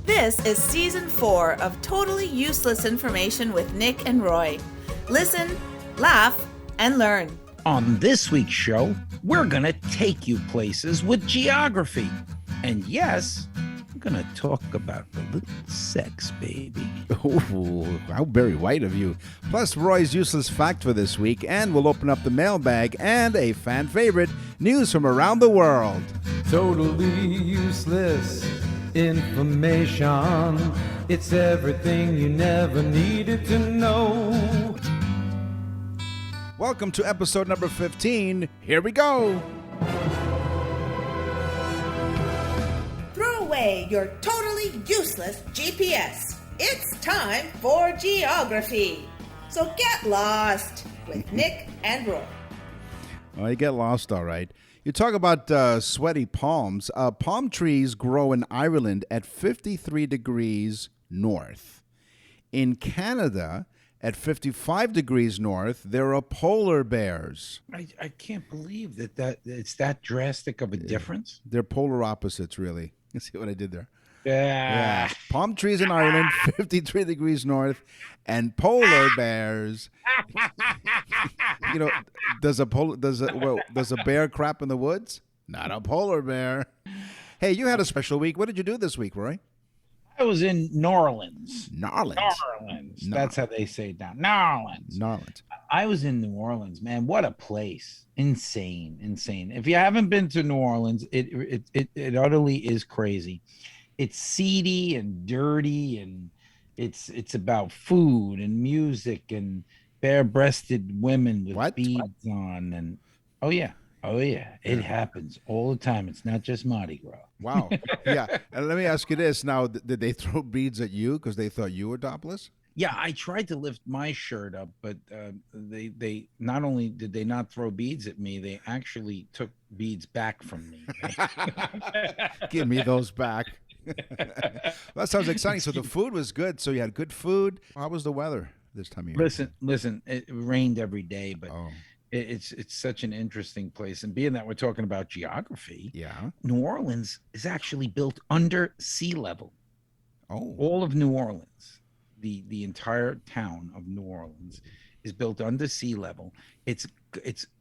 This is Season 4 of Totally Useless Information with Nick and Roy. Listen, laugh, and learn. On this week's show, we're going to take you places with geography. And yes, we're going to talk about a little sex, baby. Ooh, how very white of you. Plus, Roy's useless fact for this week, and we'll open up the mailbag and a fan favorite, news from around the world. Totally useless information. It's everything you never needed to know. Welcome to episode number 15. Here we go. Throw away your totally useless GPS. It's time for geography. So get lost with Nick and Roy. Oh, you get lost, all right. You talk about sweaty palms. Palm trees grow in Ireland at 53 degrees north. In Canada, at 55 degrees north, there are polar bears. I can't believe that it's that drastic of a difference. They're polar opposites, really. You see what I did there? Yeah. Palm trees in Ireland, 53 degrees north, and polar bears. You know, does a bear crap in the woods? Not a polar bear. Hey, you had a special week. What did you do this week, Roy? I was in New Orleans. New Orleans. That's how they say it down. New Orleans. I was in New Orleans, man. What a place. Insane. If you haven't been to New Orleans, it utterly is crazy. It's seedy and dirty, and it's about food and music and bare-breasted women with beads on, and oh yeah, it happens all the time. It's not just Mardi Gras. Wow. Yeah. And let me ask you this now: did they throw beads at you because they thought you were topless? Yeah, I tried to lift my shirt up, but they not only did they not throw beads at me, they actually took beads back from me. Give me those back. That sounds exciting. So the food was good. So you had good food. How was the weather this time of year? Listen. It rained every day, but it's such an interesting place. And being that we're talking about geography, New Orleans is actually built under sea level. Oh, all of New Orleans, the entire town of New Orleans, is built under sea level. It's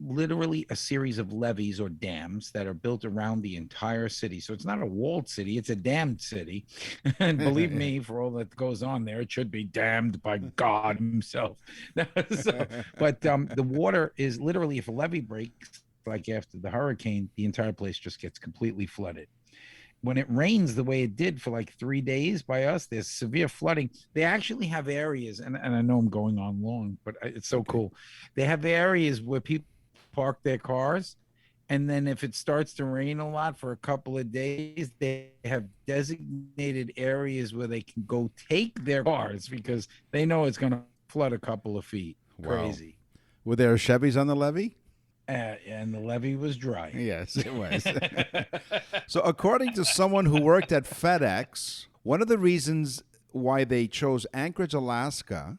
literally a series of levees or dams that are built around the entire city. So it's not a walled city, it's a dammed city. And believe me, for all that goes on there, it should be damned by God himself. But the water is literally, if a levee breaks, like after the hurricane, the entire place just gets completely flooded. When it rains the way it did for like 3 days by us, there's severe flooding. They actually have areas, and I know I'm going on long, but it's so cool. They have areas where people park their cars, and then if it starts to rain a lot for a couple of days, they have designated areas where they can go take their cars because they know it's going to flood a couple of feet. Wow. Crazy. Were there Chevys on the levee? And the levee was dry. Yes, it was. So according to someone who worked at FedEx, one of the reasons why they chose Anchorage, Alaska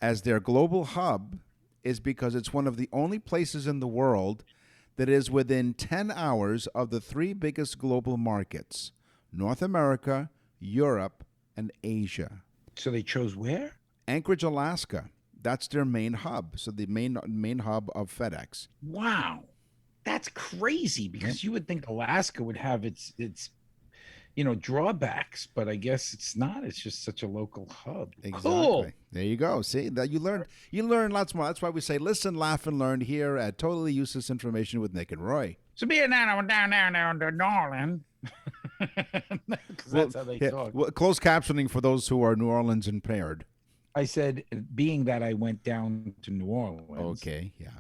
as their global hub is because it's one of the only places in the world that is within 10 hours of the three biggest global markets: North America, Europe, and Asia. So they chose where? Anchorage, Alaska. That's their main hub. So the main hub of FedEx. Wow. That's crazy, because you would think Alaska would have its drawbacks, but I guess it's not. It's just such a local hub. Exactly. Cool. There you go. See, that you learn lots more. That's why we say listen, laugh, and learn here at Totally Useless Information with Nick and Roy. So being down to New Orleans, that's how they talk. Well, closed captioning for those who are New Orleans impaired. I said, being that I went down to New Orleans. Okay, yeah.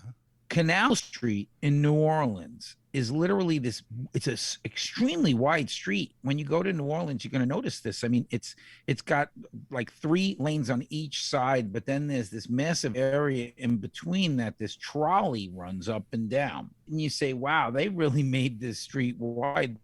Canal Street in New Orleans is literally it's an extremely wide street. When you go to New Orleans, you're going to notice this. I mean, it's got like 3 lanes on each side, but then there's this massive area in between that this trolley runs up and down. And you say, wow, they really made this street wide.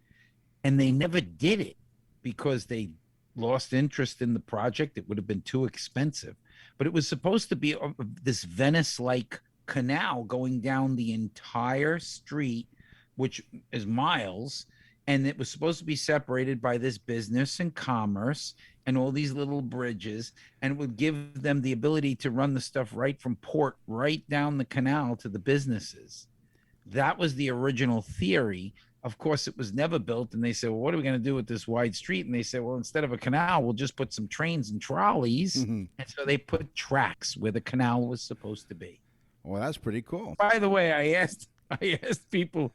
And they never did it because they lost interest in the project. It would have been too expensive. But it was supposed to be this Venice-like canal going down the entire street, which is miles, and it was supposed to be separated by this business and commerce and all these little bridges, and it would give them the ability to run the stuff right from port right down the canal to the businesses. That was the original theory. Of course, it was never built, and they said, well, what are we going to do with this wide street? And they said, well, instead of a canal, we'll just put some trains and trolleys. And so they put tracks where the canal was supposed to be. Well, that's pretty cool. By the way, I asked people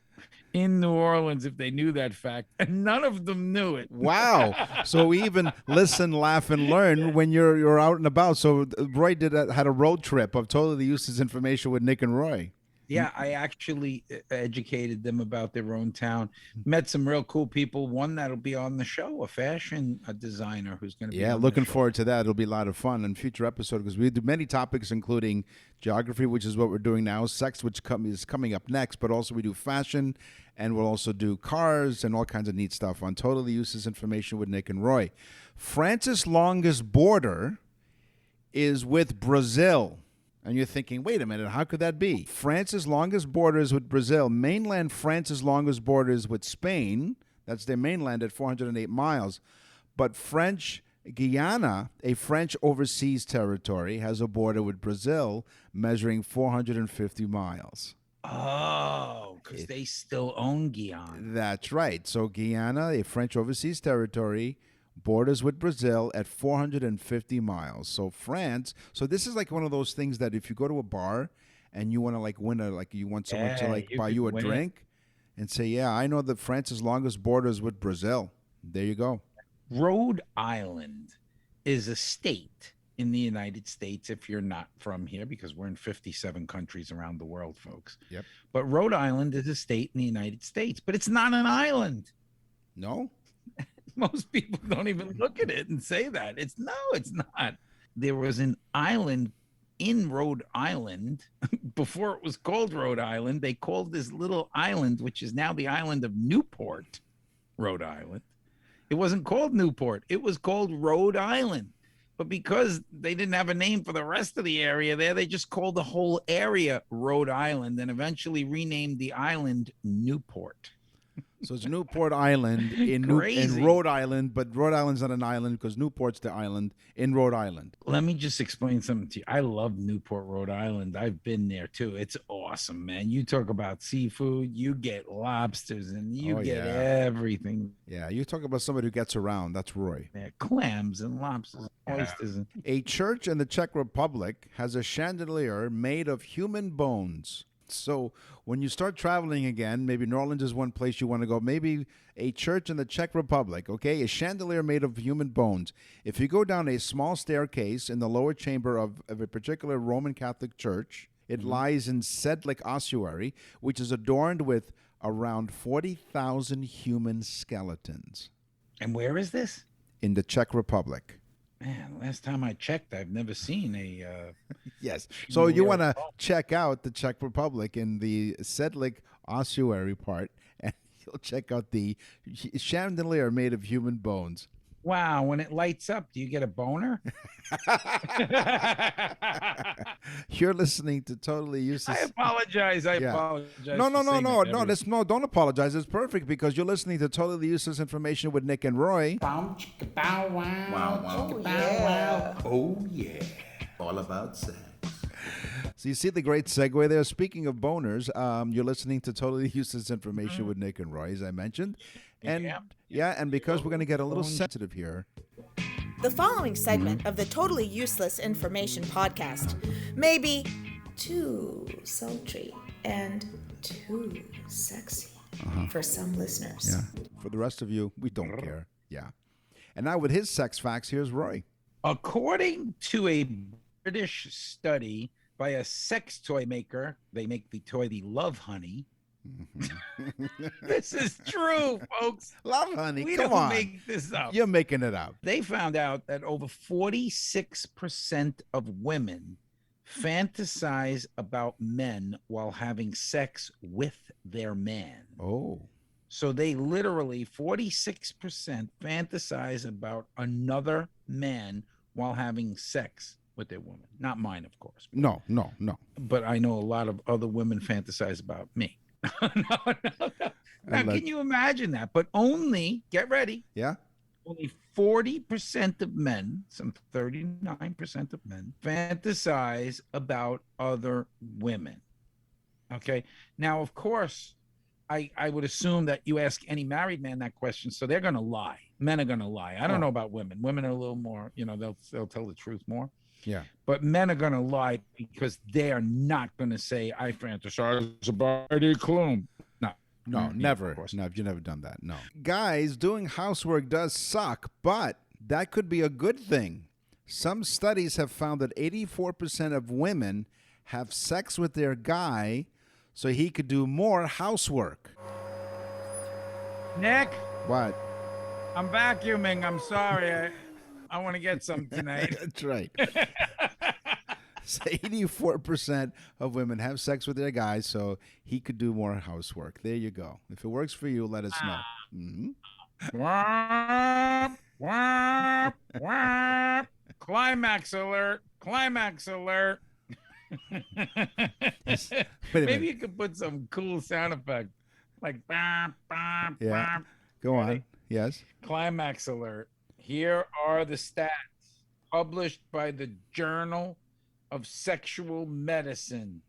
in New Orleans if they knew that fact, and none of them knew it. Wow. So we even listen, laugh, and learn when you're out and about. So Roy had a road trip of totally useless information with Nick and Roy. Yeah, I actually educated them about their own town. Met some real cool people. One that'll be on the show, a fashion designer who's going to be on looking the show. forward to that. It'll be a lot of fun in future episode because we do many topics, including geography, which is what we're doing now, sex, which is coming up next, but also we do fashion, and we'll also do cars and all kinds of neat stuff on Totally Useless Information with Nick and Roy. France's longest border is with Brazil. And you're thinking, wait a minute, how could that be? France's longest border is with Brazil. Mainland France's longest border is with Spain. That's their mainland at 408 miles. But French Guiana, a French overseas territory, has a border with Brazil measuring 450 miles. Oh, because they still own Guyana. That's right. So Guyana, a French overseas territory, borders with Brazil at 450 miles. So France. So this is like one of those things that if you go to a bar and you want to like win a, like you want someone to like buy you a drink and say, yeah, I know that France's longest border is with Brazil. There you go. Rhode Island is a state in the United States if you're not from here, because we're in 57 countries around the world, folks. Yep. But Rhode Island is a state in the United States, but it's not an island. No? Most people don't even look at it and say that. It's not. There was an island in Rhode Island before it was called Rhode Island. They called this little island, which is now the island of Newport, Rhode Island. It wasn't called Newport. It was called Rhode Island. But because they didn't have a name for the rest of the area there, they just called the whole area Rhode Island and eventually renamed the island Newport. So it's Newport Island in Rhode Island, but Rhode Island's not an island because Newport's the island in Rhode Island. Let me just explain something to you. I love Newport, Rhode Island. I've been there too. It's awesome, man. You talk about seafood, you get lobsters and you get everything. Yeah, you talk about somebody who gets around. That's Roy. Yeah, clams and lobsters, oysters. A church in the Czech Republic has a chandelier made of human bones. So when you start traveling again, maybe New Orleans is one place you want to go, maybe a church in the Czech Republic, okay? A chandelier made of human bones. If you go down a small staircase in the lower chamber of a particular Roman Catholic church, it lies in Sedlic ossuary, which is adorned with around 40,000 human skeletons. And where is this? In the Czech Republic. Man, last time I checked, I've never seen a... Yes. So you want to check out the Czech Republic in the Sedlic ossuary part, and you'll check out the chandelier made of human bones. Wow, when it lights up, do you get a boner? You're listening to Totally Useless. I apologize. Apologize. No, don't apologize. It's perfect because you're listening to Totally Useless Information with Nick and Roy. Oh, yeah. Oh, yeah. All about sex. So you see the great segue there. Speaking of boners, you're listening to Totally Useless Information with Nick and Roy, as I mentioned. And and because we're going to get a little sensitive here. The following segment of the Totally Useless Information podcast may be too sultry and too sexy for some listeners. Yeah. For the rest of you, we don't care. Yeah. And now with his sex facts, here's Roy. According to a British study by a sex toy maker, they make the toy the Love Honey. This is true, folks. Love Honey, we come don't on. make this up. You're making it up. They found out that over 46% of women fantasize about men while having sex with their man. Oh. So they literally, 46% fantasize about another man while having sex with their woman. Not mine, of course. No. But I know a lot of other women fantasize about me. No. Now, can you imagine that? But only, get ready, Yeah. only 40% of men, some 39% of men, fantasize about other women. Okay. Now, of course, I would assume that you ask any married man that question, so they're going to lie. Men are going to lie. I don't know about women. Women are a little more, they'll tell the truth more. Yeah. But men are going to lie because they are not going to say, I fantasize about Heidi Klum. No, never. No, you've never done that. No. Guys, doing housework does suck, but that could be a good thing. Some studies have found that 84% of women have sex with their guy so he could do more housework. Nick? What? I'm vacuuming. I'm sorry. I want to get some tonight. That's right. So 84% of women have sex with their guys so he could do more housework. There you go. If it works for you, let us know. Mm-hmm. Wah, wah. Climax alert. Climax alert. Maybe you could put some cool sound effect like bop, bop, yeah. bop. Go on. Yes. Climax alert. Here are the stats published by the Journal of Sexual Medicine.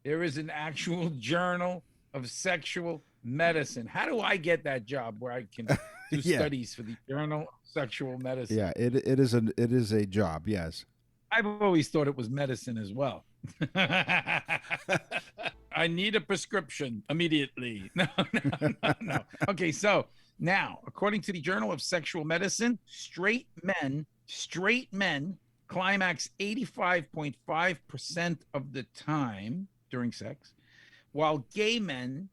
There is an actual Journal of Sexual Medicine. How do I get that job where I can do studies for the Journal of Sexual Medicine? Yeah, it is a job. Yes. I've always thought it was medicine as well. I need a prescription immediately. No. Okay, so now, according to the Journal of Sexual Medicine, straight men climax 85.5% of the time during sex, while gay men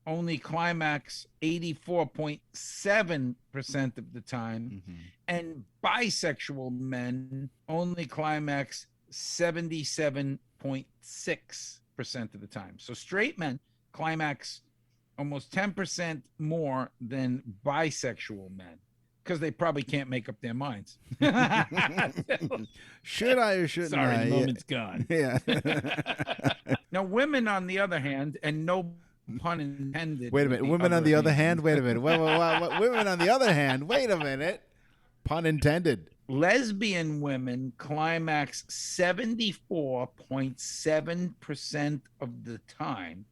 only climax 84.7% of the time, and bisexual men only climax 77.6% of the time. So straight men climax almost 10% more than bisexual men because they probably can't make up their minds. Should I or shouldn't I? Sorry, the moment's gone. Yeah. Now, women, on the other hand, and no pun intended. Wait a minute. Women on the other hand? Wait a minute. Women on the other hand? Wait a minute. Pun intended. Lesbian women climax 74.7% of the time,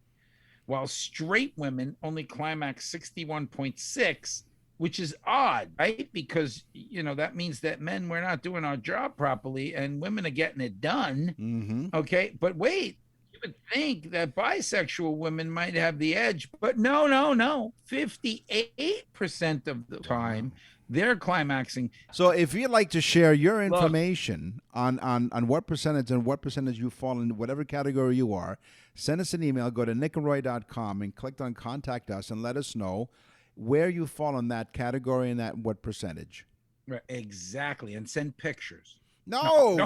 while straight women only climax 61.6%, which is odd, right? Because, that means that men, we're not doing our job properly and women are getting it done. Mm-hmm. Okay. But wait, you would think that bisexual women might have the edge, but no. 58% of the time they're climaxing. So if you'd like to share your information on what percentage you fall in whatever category you are, send us an email. Go to nickandroy.com and click on Contact Us and let us know where you fall in that category and at what percentage. Right, exactly. And send pictures. No,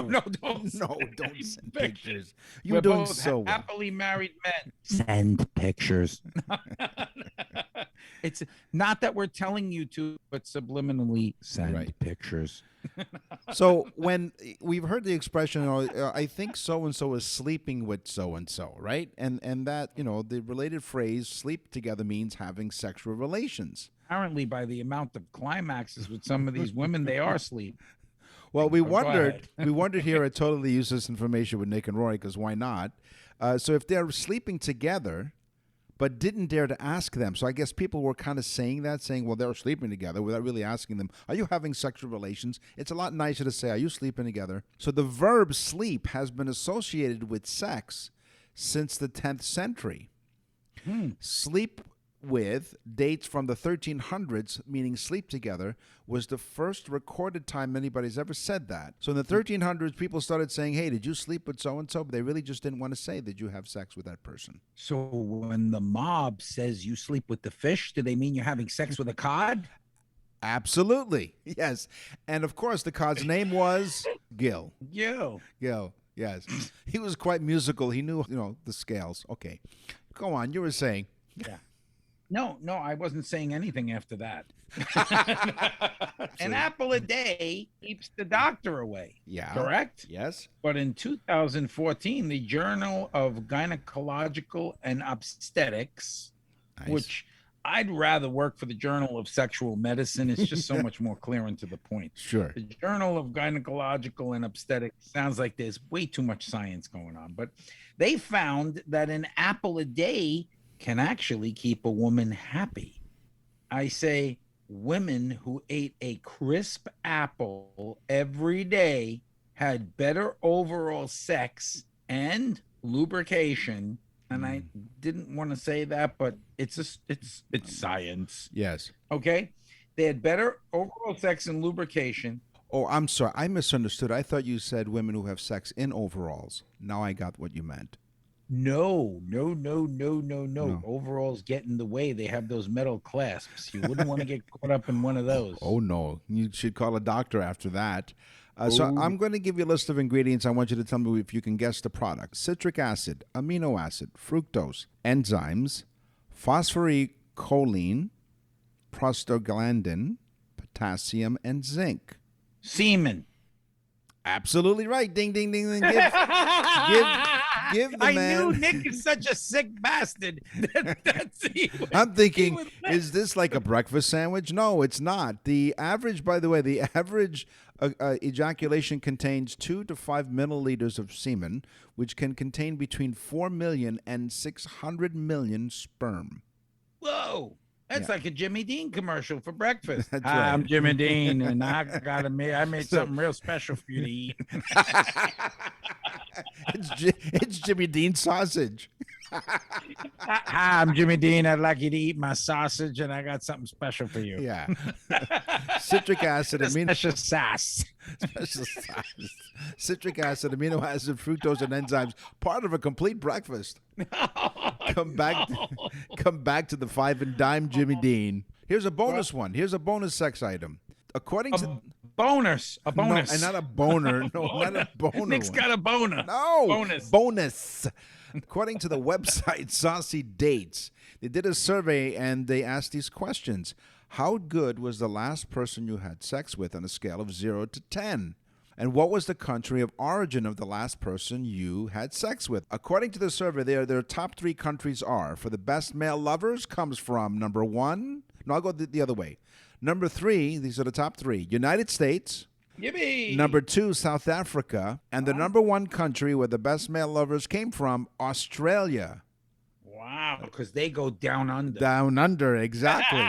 don't send pictures. We're doing both so well. Happily married men. Send pictures. It's not that we're telling you to, but subliminally send pictures. So when we've heard the expression, I think so-and-so is sleeping with so-and-so, right? And that, the related phrase sleep together means having sexual relations. Apparently, by the amount of climaxes with some of these women, they are asleep. Well, we wondered here at Totally Useless Information with Nick and Roy, because why not? So if they're sleeping together, but didn't dare to ask them. So I guess people were kind of saying, well, they're sleeping together without really asking them, are you having sexual relations? It's a lot nicer to say, are you sleeping together? So the verb sleep has been associated with sex since the 10th century. Sleep with dates from the 1300s, meaning sleep together, was the first recorded time anybody's ever said that. So in the 1300s, people started saying, hey, did you sleep with so-and-so? But they really just didn't want to say, did you have sex with that person? So when the mob says you sleep with the fish, do they mean you're having sex with a cod? Absolutely. Yes. And of course, the cod's name was Gil. Gil, yes. He was quite musical. He knew, the scales. Okay. Go on. You were saying. Yeah. No, I wasn't saying anything after that. An apple a day keeps the doctor away. Yeah. Correct? Yes. But in 2014, the Journal of Gynecological and Obstetrics, which I'd rather work for the Journal of Sexual Medicine. It's just so much more clear and to the point. Sure. The Journal of Gynecological and Obstetrics sounds like there's way too much science going on. But they found that an apple a day can actually keep a woman happy. I say women who ate a crisp apple every day had better overall sex and lubrication. And I didn't want to say that, but it's science. Yes. Okay. They had better overall sex and lubrication. Oh, I'm sorry. I misunderstood. I thought you said women who have sex in overalls. Now I got what you meant. No. Overalls get in the way. They have those metal clasps. You wouldn't want to get caught up in one of those. Oh, no. You should call a doctor after that. So I'm going to give you a list of ingredients. I want you to tell me if you can guess the product. Citric acid, amino acid, fructose, enzymes, phosphorylcholine, prostaglandin, potassium, and zinc. Semen. Absolutely right. Ding, ding, ding, ding. Give the man. I knew Nick is such a sick bastard. I'm thinking, is this like a breakfast sandwich? No, it's not. The average, by the way, ejaculation contains 2 to 5 milliliters of semen, which can contain between 4 million and 600 million sperm. Whoa. That's like a Jimmy Dean commercial for breakfast. That's Hi, right. I'm Jimmy Dean, and I made something real special for you to eat. It's Jimmy Dean sausage. Hi, I'm Jimmy Dean. I'd like you to eat my sausage, and I got something special for you. Yeah. Citric acid, Special sauce. Citric acid, amino acid, fructose, and enzymes. Part of a complete breakfast. Come back to the 5 and dime Jimmy Dean. Here's a bonus one. Here's a bonus sex item. According to bonus. No, and not a boner. No, not a boner. Nick's got a boner. No. Bonus. According to the website Saucy Dates, they did a survey and they asked these questions. How good was the last person you had sex with on a scale of 0 to 10? And what was the country of origin of the last person you had sex with? According to the survey, their top 3 countries are, for the best male lovers, comes from number 1. No, I'll go the other way. Number 3, these are the top 3. United States. Yippee! Number 2, South Africa. And the number 1 country where the best male lovers came from, Australia. Wow, because they go down under. Down under, exactly.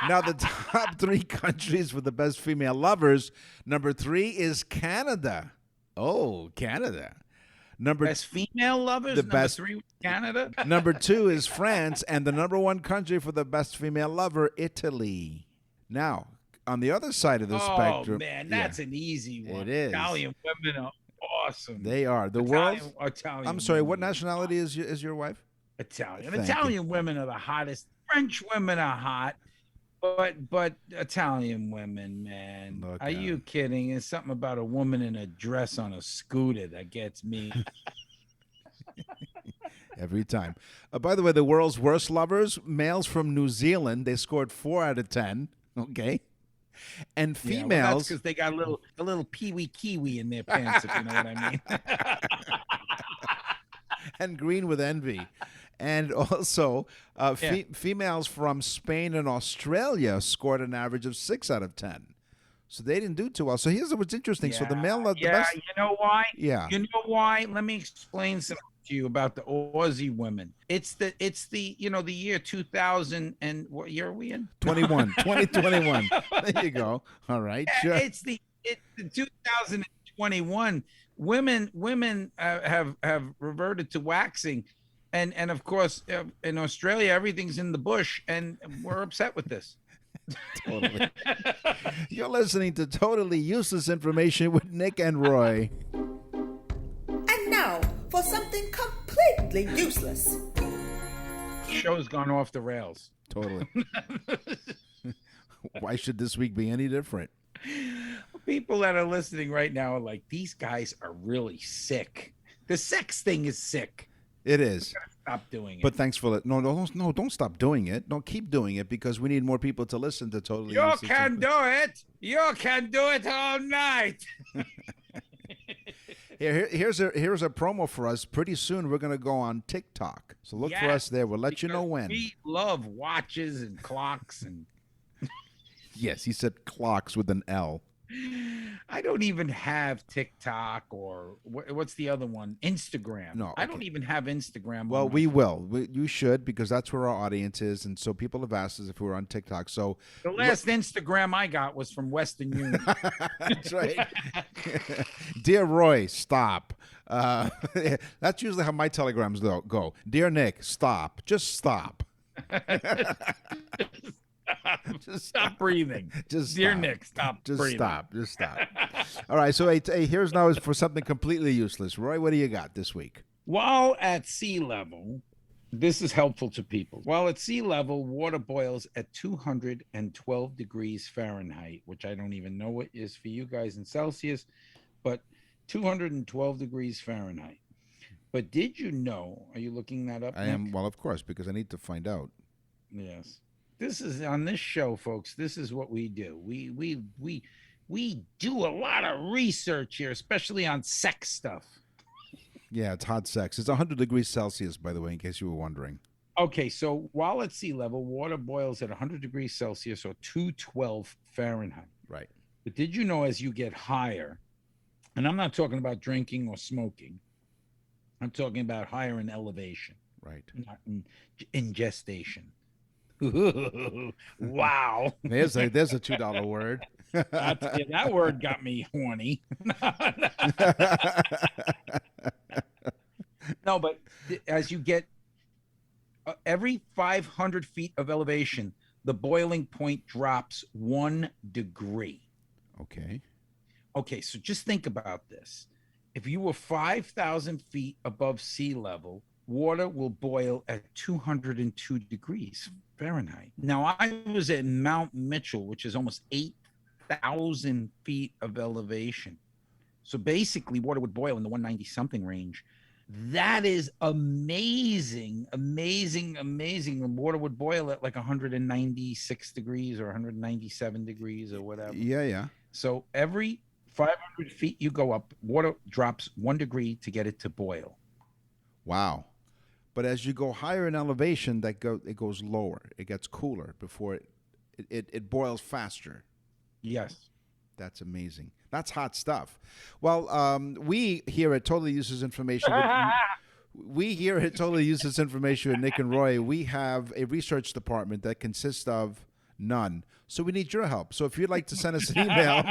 Now, the top 3 countries with the best female lovers, number 3 is Canada. Oh, Canada. Best female lovers? Number 3 was Canada? Number 2 is France, and the number 1 country for the best female lover, Italy. Now, on the other side of the spectrum. Oh, man, that's an easy one. It is. Italian women are awesome. They are. Italian I'm sorry, what women. nationality is your wife? Italian. Thank Italian women are the hottest. French women are hot. But Italian women, man, are you kidding? It's something about a woman in a dress on a scooter that gets me. Every time. By the way, the world's worst lovers, males from New Zealand, they scored 4 out of 10. Okay. And females. Yeah, well, that's because they got a little peewee kiwi in their pants, if you know what I mean. And green with envy. And also, females from Spain and Australia scored an average of 6 out of 10. So they didn't do too well. So here's what's interesting. So the male, the best. You know why? Yeah. You know why? Let me explain something to you about the Aussie women. It's the the year 2000 and what year are we in? 2021. There you go. All right. Sure. It's the 2021. Women have reverted to waxing. And of course, in Australia, everything's in the bush, and we're upset with this. Totally. You're listening to Totally Useless Information with Nick and Roy. And now for something completely useless. Show's gone off the rails. Totally. Why should this week be any different? People that are listening right now are like, these guys are really sick. The sex thing is sick. It is. Stop doing it. But thanks for it. No, don't stop doing it. No, keep doing it because we need more people to listen to Totally You Useless can do it. You can do it all night. Here's a promo for us. Pretty soon we're going to go on TikTok. So look for us there. We'll let you know when. We love watches and clocks and. Yes, he said clocks with an L. I don't even have TikTok or what's the other one? Instagram. No, I don't even have Instagram. Well, we will. You should, because that's where our audience is. And so people have asked us if we were on TikTok. So the last Instagram I got was from Western Union. That's right. Dear Roy, stop. That's usually how my telegrams go. Dear Nick, stop. Just stop. Just stop breathing. Just Dear stop. Nick, stop breathing. Just stop. All right, so hey, here's now for something completely useless. Roy, what do you got this week? While at sea level, this is helpful to people. While at sea level, water boils at 212 degrees Fahrenheit, which I don't even know what is for you guys in Celsius, but 212 degrees Fahrenheit. But did you know, are you looking that up, I Nick? am, well, of course, because I need to find out. Yes. This is on this show, folks. This is what we do. We do a lot of research here, especially on sex stuff. Yeah, it's hot sex. It's 100 degrees Celsius, by the way, in case you were wondering. Okay, so while at sea level, water boils at 100 degrees Celsius or 212 Fahrenheit. Right. But did you know as you get higher, and I'm not talking about drinking or smoking, I'm talking about higher in elevation, Right. not in gestation. Wow. There's a $2 word. That word got me horny. No, but as you get every 500 feet of elevation, the boiling point drops 1 degree. Okay. Okay, so just think about this. If you were 5,000 feet above sea level, water will boil at 202 degrees Fahrenheit. Now, I was at Mount Mitchell, which is almost 8,000 feet of elevation. So basically, water would boil in the 190-something range. That is amazing, amazing, amazing. The water would boil at like 196 degrees or 197 degrees or whatever. Yeah. So every 500 feet you go up, water drops 1 degree to get it to boil. Wow. But as you go higher in elevation, it goes lower. It gets cooler before it boils faster. Yes. That's amazing. That's hot stuff. Well, we here at Totally Useless Information, with Nick and Roy, we have a research department that consists of none. So we need your help. So if you'd like to send us an email,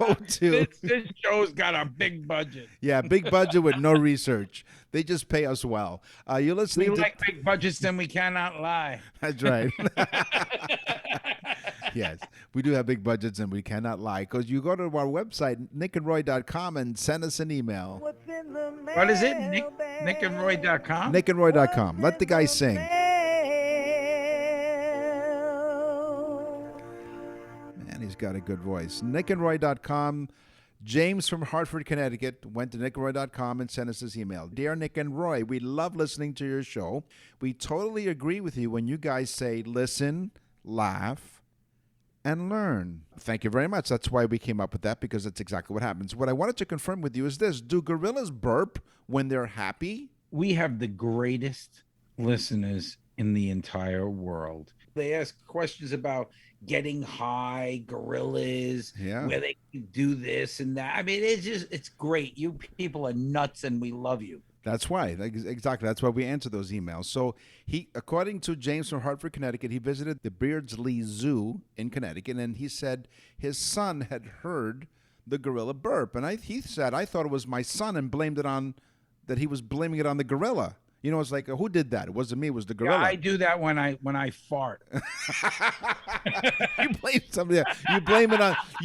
go to... This show's got a big budget. Yeah, big budget with no research. They just pay us well. You're listening We to... like big budgets, then we cannot lie. That's right. Yes, we do have big budgets and we cannot lie. Because you go to our website, nickandroy.com, and send us an email. What is it? Nickandroy.com? Nickandroy.com. Let the guy sing. Man, he's got a good voice. Nickandroy.com. James from Hartford, Connecticut went to nickandroy.com and sent us this email. Dear Nick and Roy, we love listening to your show. We totally agree with you when you guys say listen, laugh, and learn. Thank you very much. That's why we came up with that, because that's exactly what happens. What I wanted to confirm with you is this. Do gorillas burp when they're happy? We have the greatest listeners in the entire world. They ask questions about getting high, gorillas, where they can do this and that. I mean, it's great. You people are nuts and we love you. That's why. Exactly. That's why we answer those emails. So according to James from Hartford, Connecticut, he visited the Beardsley Zoo in Connecticut, and he said his son had heard the gorilla burp. And he said, I thought it was my son, and he was blaming it on the gorilla. You know, it's like, who did that? It wasn't me. It was the gorilla. Yeah, I do that when I fart. You blame somebody else. You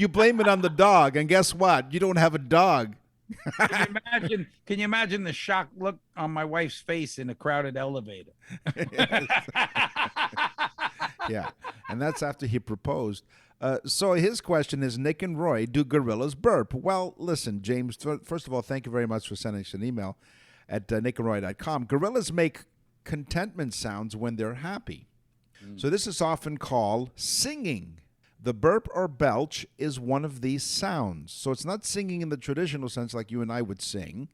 blame it on the dog, and guess what? You don't have a dog. Can you imagine the shocked look on my wife's face in a crowded elevator? Yeah, and that's after he proposed. So his question is, Nick and Roy, do gorillas burp? Well, listen, James, first of all, thank you very much for sending us an email at nickandroy.com. Gorillas make contentment sounds when they're happy. So this is often called singing. The burp or belch is one of these sounds. So it's not singing in the traditional sense like you and I would sing.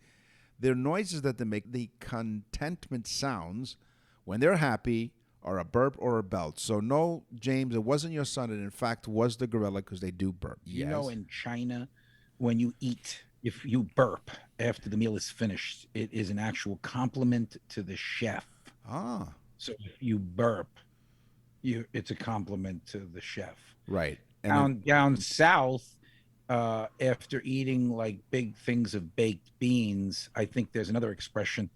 They're noises that they make. The contentment sounds when they're happy are a burp or a belch. So no, James, it wasn't your son. It in fact was the gorilla because they do burp. You know, in China, when you eat, if you burp after the meal is finished, it is an actual compliment to the chef. Ah. So if you burp, it's a compliment to the chef. Right. And Down south, after eating like big things of baked beans, I think there's another expression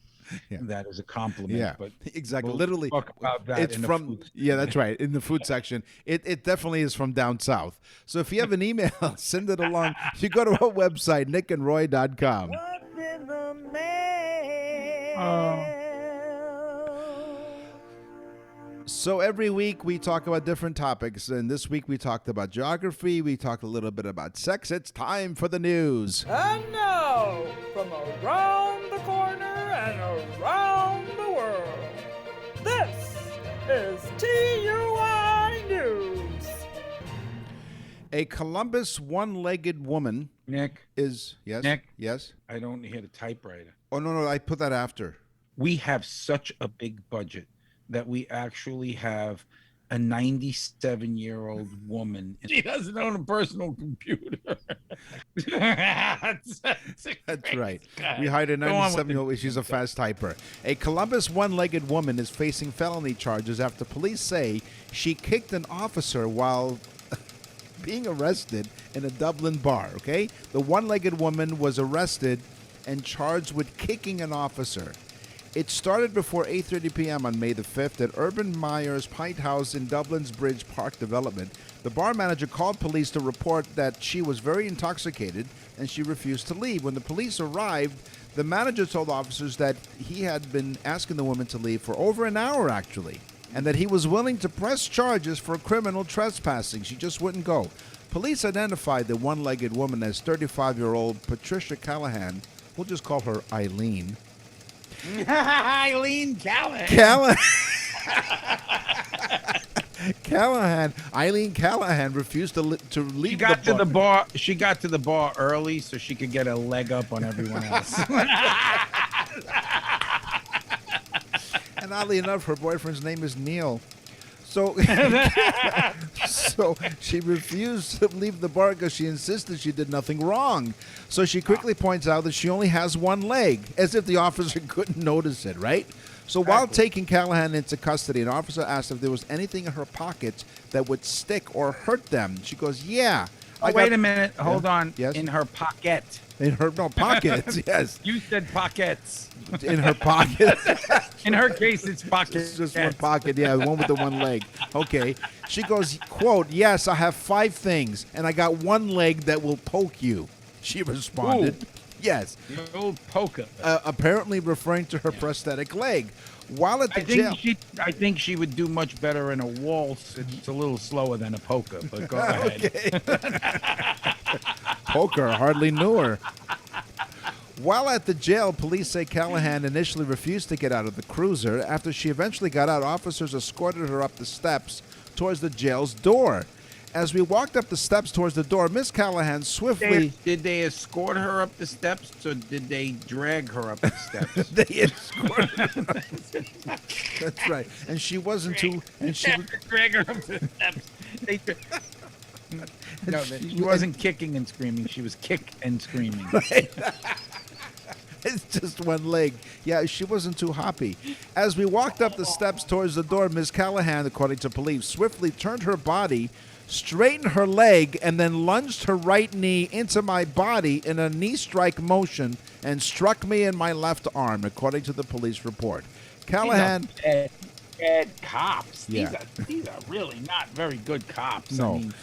that is a compliment. Yeah, but exactly. we'll Literally, talk about that. It's in the from food. Yeah, that's right. In the food section, it definitely is from down south. So if you have an email, send it along. You go to our website, nickandroy.com. What's in the mail? So every week we talk about different topics, and this week we talked about geography. We talked a little bit about sex. It's time for the news. And now, from around the corner and around the world, this is TUI News. A Columbus one-legged woman Nick, is yes, Nick? yes. I don't hear the typewriter. Oh no, I put that after. We have such a big budget that we actually have a 97-year-old woman. She doesn't own a personal computer. That's right. We hired a 97-year-old. She's a fast typer. A Columbus one-legged woman is facing felony charges after police say she kicked an officer while being arrested in a Dublin bar, okay? The one-legged woman was arrested and charged with kicking an officer. It started before 8:30 p.m. on May the 5th at Urban Myers Pint House in Dublin's Bridge Park development. The bar manager called police to report that she was very intoxicated and she refused to leave. When the police arrived, the manager told officers that he had been asking the woman to leave for over an hour, actually, and that he was willing to press charges for criminal trespassing. She just wouldn't go. Police identified the one-legged woman as 35-year-old Patricia Callahan. We'll just call her Eileen. Eileen Callahan. Eileen Callahan refused to leave She got to the bar. She got to the bar early so she could get a leg up on everyone else. And oddly enough, her boyfriend's name is Neil. So, so she refused to leave the bar because she insisted she did nothing wrong. So she quickly points out that she only has one leg, as if the officer couldn't notice it, right? So while taking Callahan into custody, an officer asked if there was anything in her pockets that would stick or hurt them. She goes, yeah. Wait a minute. Hold on. Yes? In her pocket. In her pockets, yes. You said pockets. In her pocket. In her case, it's pockets. It's just one pocket, yeah, the one with the one leg. Okay. She goes, quote, yes, I have 5 things, and I got one leg that will poke you. She responded. Ooh. Yes. The old poker. Apparently referring to her prosthetic leg. While at the jail. I think she would do much better in a waltz. It's a little slower than a polka, but go ahead. Poker, hardly knew her. While at the jail, police say Callahan initially refused to get out of the cruiser. After she eventually got out, officers escorted her up the steps towards the jail's door. As we walked up the steps towards the door, Miss Callahan swiftly... Did they escort her up the steps, or did they drag her up the steps? They escorted her. That's right. And she wasn't too... And she drag her up the steps. No, she wasn't kicking and screaming. She was kick and screaming. Right. It's just one leg. Yeah, she wasn't too happy. As we walked up the steps towards the door, Miss Callahan, according to police, swiftly turned her body, straightened her leg, and then lunged her right knee into my body in a knee strike motion and struck me in my left arm, according to the police report. Callahan... Bad cops. Yeah. These are really not very good cops. No. I mean,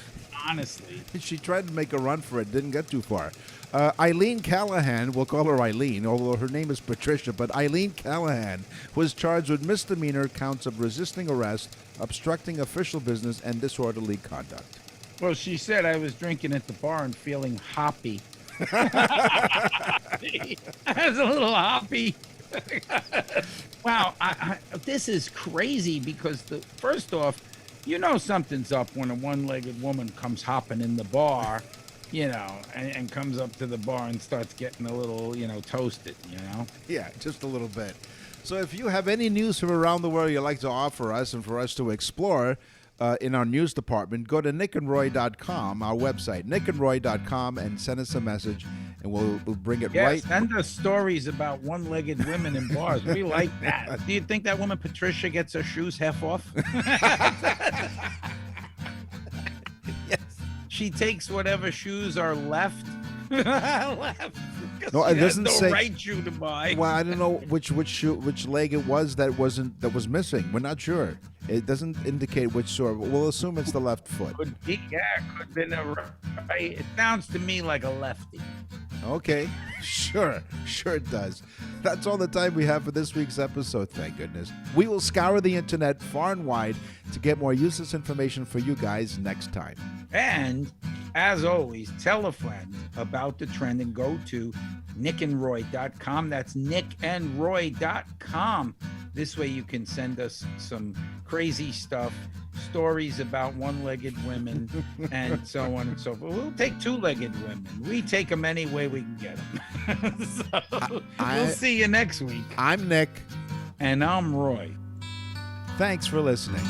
honestly. She tried to make a run for it, didn't get too far. Eileen Callahan, we'll call her Eileen, although her name is Patricia, but Eileen Callahan was charged with misdemeanor counts of resisting arrest, obstructing official business, and disorderly conduct. Well, she said I was drinking at the bar and feeling hoppy. I was a little hoppy. Wow, this is crazy because first off, You know something's up when a one-legged woman comes hopping in the bar, and comes up to the bar and starts getting a little, toasted, Yeah, just a little bit. So if you have any news from around the world you'd like to offer us and for us to explore in our news department, go to nickandroy.com, our website, nickandroy.com, and send us a message, and we'll bring it right. Send us stories about one-legged women in bars. We like that. Do you think that woman Patricia gets her shoes half off? Yes. She takes whatever shoes are left. No, it doesn't no say right shoe to buy. Well, I don't know which leg it was that was missing. We're not sure. It doesn't indicate which sort. We'll assume it's the left foot. Could be, could have been a right. It sounds to me like a lefty. Okay, sure it does. That's all the time we have for this week's episode, thank goodness. We will scour the internet far and wide to get more useless information for you guys next time. And, as always, tell a friend about the trend and go to nickandroy.com. That's nickandroy.com. This way you can send us some crazy stuff, stories about one-legged women, and so on and so forth. We'll take two-legged women. We take them any way we can get them. So we'll see you next week. I'm Nick. And I'm Roy. Thanks for listening.